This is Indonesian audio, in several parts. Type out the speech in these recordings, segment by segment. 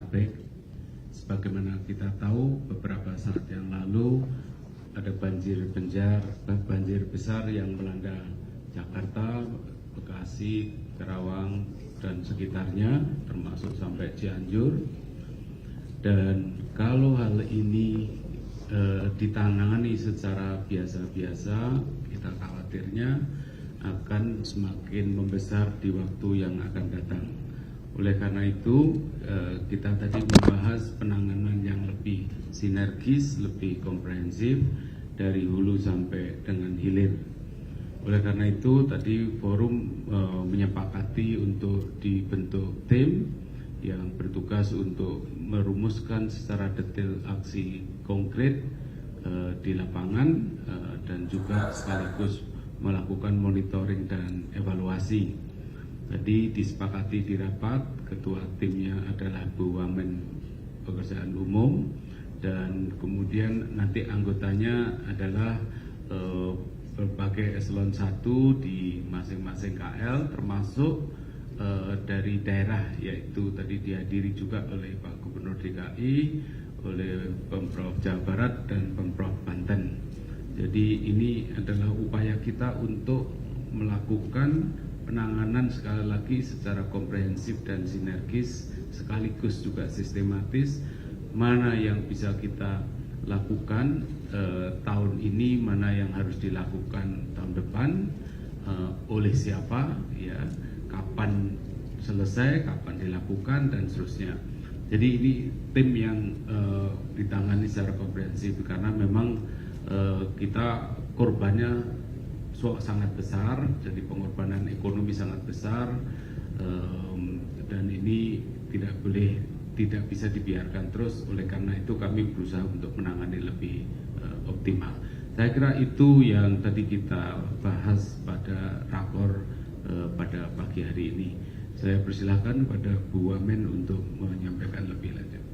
Bodetabek. Sebagaimana kita tahu, beberapa saat yang lalu ada banjir besar yang melanda Jakarta, Bekasi, Karawang, dan sekitarnya, termasuk sampai Cianjur. Dan kalau hal ini ditangani secara biasa-biasa, kita khawatirnya akan semakin membesar di waktu yang akan datang. Oleh karena itu, kita tadi membahas penanganan yang lebih sinergis, lebih komprehensif dari hulu sampai dengan hilir. Oleh karena itu, tadi forum menyepakati untuk dibentuk tim yang bertugas untuk merumuskan secara detail aksi konkret di lapangan dan juga sekaligus melakukan monitoring dan evaluasi. Tadi disepakati di rapat, ketua timnya adalah BUMN Pekerjaan Umum, dan kemudian nanti anggotanya adalah berbagai eselon 1 di masing-masing KL, termasuk dari daerah, yaitu tadi dihadiri juga oleh Pak Gubernur DKI, oleh Pemprov Jawa Barat dan Pemprov Banten. Jadi ini adalah upaya kita untuk melakukan penanganan sekali lagi secara komprehensif dan sinergis, sekaligus juga sistematis, mana yang bisa kita lakukan tahun ini, mana yang harus dilakukan tahun depan, oleh siapa, ya, kapan selesai, kapan dilakukan, dan seterusnya. Jadi ini tim yang ditangani secara komprehensif, karena memang kita korbannya sangat besar, jadi pengorbanan ekonomi sangat besar, dan ini tidak bisa dibiarkan terus. Oleh karena itu kami berusaha untuk menangani lebih optimal. Saya kira itu yang tadi kita bahas pada rakor pada pagi hari ini. Saya persilahkan pada Bu Wamen untuk menyampaikan lebih lanjut.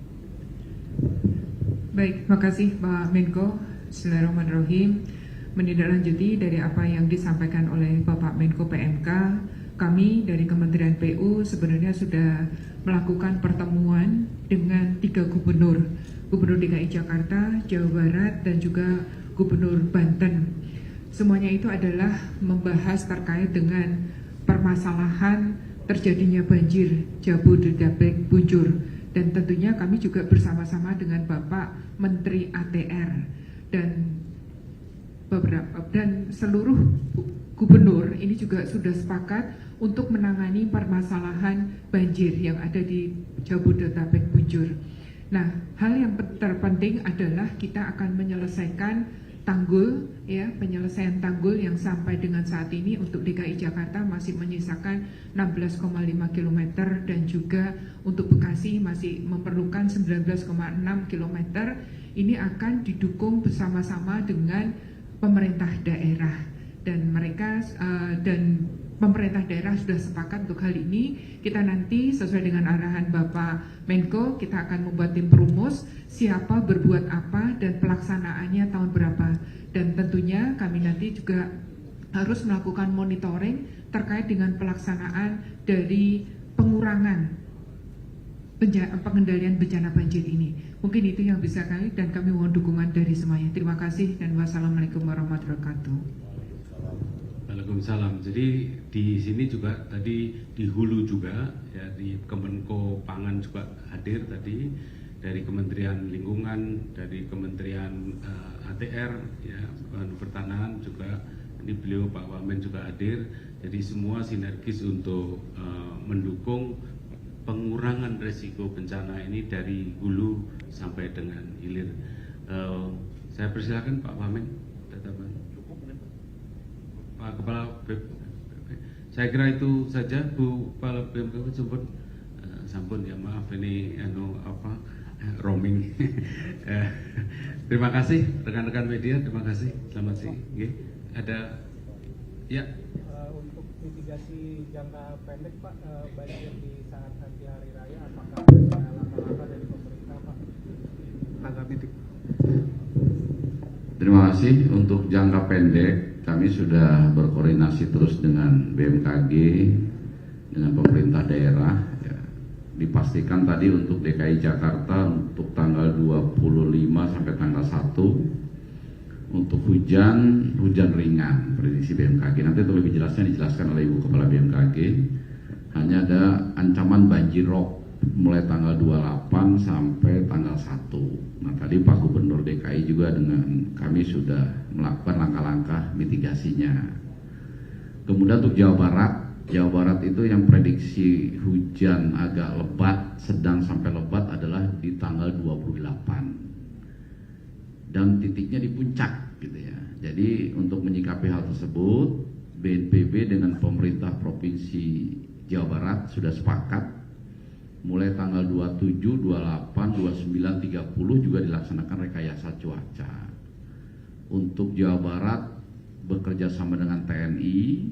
Baik, terima kasih Pak Menko. Bismillahirrahmanirrahim. Menindaklanjuti dari apa yang disampaikan oleh Bapak Menko PMK, kami dari Kementerian PU sebenarnya sudah melakukan pertemuan dengan 3 gubernur DKI Jakarta, Jawa Barat, dan juga Gubernur Banten. Semuanya itu adalah membahas terkait dengan permasalahan terjadinya banjir Jabodetabek Bujur, dan tentunya kami juga bersama-sama dengan Bapak Menteri ATR dan seluruh gubernur ini juga sudah sepakat untuk menangani permasalahan banjir yang ada di Jabodetabek Bujur. Nah, hal yang terpenting adalah kita akan menyelesaikan tanggul, ya, penyelesaian tanggul yang sampai dengan saat ini untuk DKI Jakarta masih menyisakan 16,5 km, dan juga untuk Bekasi masih memerlukan 19,6 km. Ini akan didukung bersama-sama dengan pemerintah daerah, dan pemerintah daerah sudah sepakat untuk hal ini. Kita nanti sesuai dengan arahan Bapak Menko, kita akan membuat tim perumus siapa berbuat apa dan pelaksanaannya tahun berapa. Dan tentunya kami nanti juga harus melakukan monitoring terkait dengan pelaksanaan dari pengurangan pengendalian bencana banjir ini. Mungkin itu yang bisa kami, dan kami mohon dukungan dari semuanya. Terima kasih dan wassalamualaikum warahmatullahi wabarakatuh. Waalaikumsalam. Jadi di sini juga tadi di hulu juga, ya, di Kemenko Pangan juga hadir tadi, dari Kementerian Lingkungan, dari Kementerian ATR, ya, Pertanahan juga, ini beliau Pak Wamen juga hadir. Jadi semua sinergis untuk mendukung pengurangan resiko bencana ini dari hulu sampai dengan hilir. Saya persilakan Pak Wamen. Pak Kepala BPP. Saya kira itu saja, Bu Kepala BPP. Sampun ya, maaf ini roaming. Terima kasih rekan-rekan media, terima kasih. Selamat siang. Ada ya. Untuk mitigasi jangka pendek Pak, banjir di saat nanti hari raya, apakah ada langkah-langkah dari pemerintah Pak? Tanggapi. Terima kasih. Untuk jangka pendek, kami sudah berkoordinasi terus dengan BMKG, dengan pemerintah daerah, ya. dipastikan tadi untuk DKI Jakarta untuk tanggal 25 sampai tanggal 1 untuk hujan ringan prediksi BMKG. Nanti untuk lebih jelasnya dijelaskan oleh Ibu Kepala BMKG. Hanya ada ancaman banjir rob mulai tanggal 28 sampai tanggal 1. Nah tadi Pak Gubernur DKI juga dengan kami sudah melakukan langkah-langkah mitigasinya. Kemudian untuk Jawa Barat itu yang prediksi hujan agak lebat, sedang sampai lebat adalah di tanggal 28. Dan titiknya di puncak gitu ya. Jadi untuk menyikapi hal tersebut, BNPB dengan pemerintah Provinsi Jawa Barat sudah sepakat mulai tanggal 27, 28, 29, 30 juga dilaksanakan rekayasa cuaca. Untuk Jawa Barat bekerja sama dengan TNI,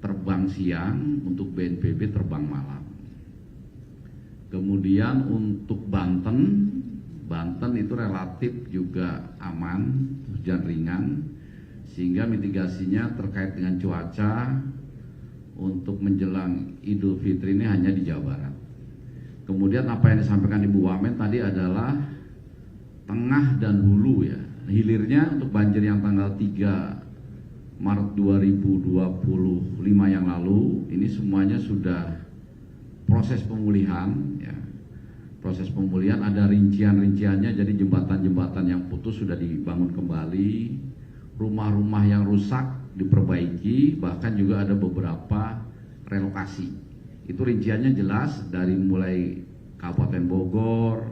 terbang siang, untuk BNPB terbang malam. Kemudian untuk Banten itu relatif juga aman, hujan ringan, sehingga mitigasinya terkait dengan cuaca untuk menjelang Idul Fitri ini hanya di Jawa Barat. Kemudian apa yang disampaikan Ibu Wamen tadi adalah tengah dan hulu ya. Hilirnya untuk banjir yang tanggal 3 Maret 2025 yang lalu, ini semuanya sudah proses pemulihan ya. Proses pemulihan ada rincian-rinciannya, jadi jembatan-jembatan yang putus sudah dibangun kembali, rumah-rumah yang rusak diperbaiki, bahkan juga ada beberapa relokasi. Itu rinciannya jelas dari mulai Kabupaten Bogor,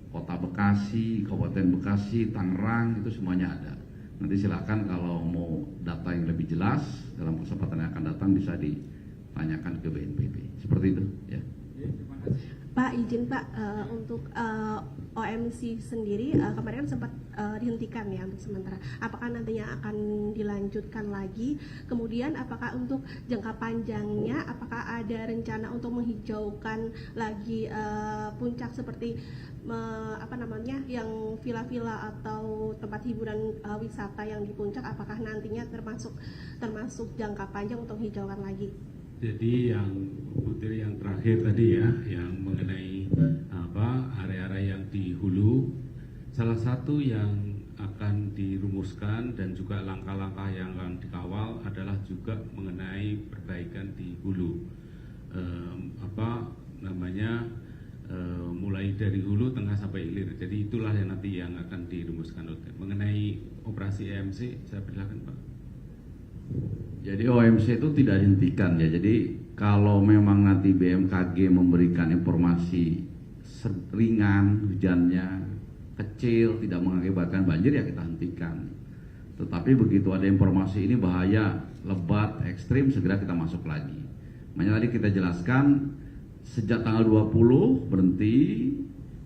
Kota Bekasi, Kabupaten Bekasi, Tangerang, itu semuanya ada. Nanti silakan kalau mau data yang lebih jelas dalam kesempatan yang akan datang bisa ditanyakan ke BNPB. Seperti itu ya. Pak, izin Pak, untuk OMC sendiri kemarin kan sempat dihentikan ya untuk sementara. Apakah nantinya akan dilanjutkan lagi? Kemudian apakah untuk jangka panjangnya, apakah ada rencana untuk menghijaukan lagi puncak seperti yang villa-villa atau tempat hiburan wisata yang di puncak? Apakah nantinya termasuk jangka panjang untuk hijaukan lagi? Jadi yang Putri yang terakhir tadi ya, yang mengenai area-area yang di hulu, salah satu yang akan dirumuskan dan juga langkah-langkah yang akan dikawal adalah juga mengenai perbaikan di hulu. Mulai dari hulu, tengah sampai hilir. Jadi itulah yang nanti yang akan dirumuskan. Mengenai operasi EMC, saya persilakan Pak. Jadi OMC itu tidak dihentikan ya. Jadi kalau memang nanti BMKG memberikan informasi ringan, hujannya kecil, tidak mengakibatkan banjir, ya kita hentikan. Tetapi begitu ada informasi ini bahaya, lebat, ekstrim, segera kita masuk lagi. Makanya tadi kita jelaskan sejak tanggal 20 berhenti,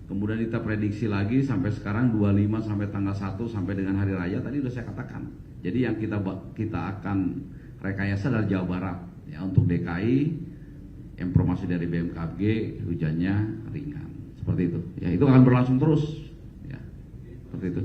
kemudian kita prediksi lagi sampai sekarang 25 sampai tanggal 1 sampai dengan hari raya tadi sudah saya katakan. Jadi yang kita akan rekayasa adalah Jawa Barat ya. Untuk DKI informasi dari BMKG hujannya ringan seperti itu ya, itu akan berlangsung terus ya, seperti itu.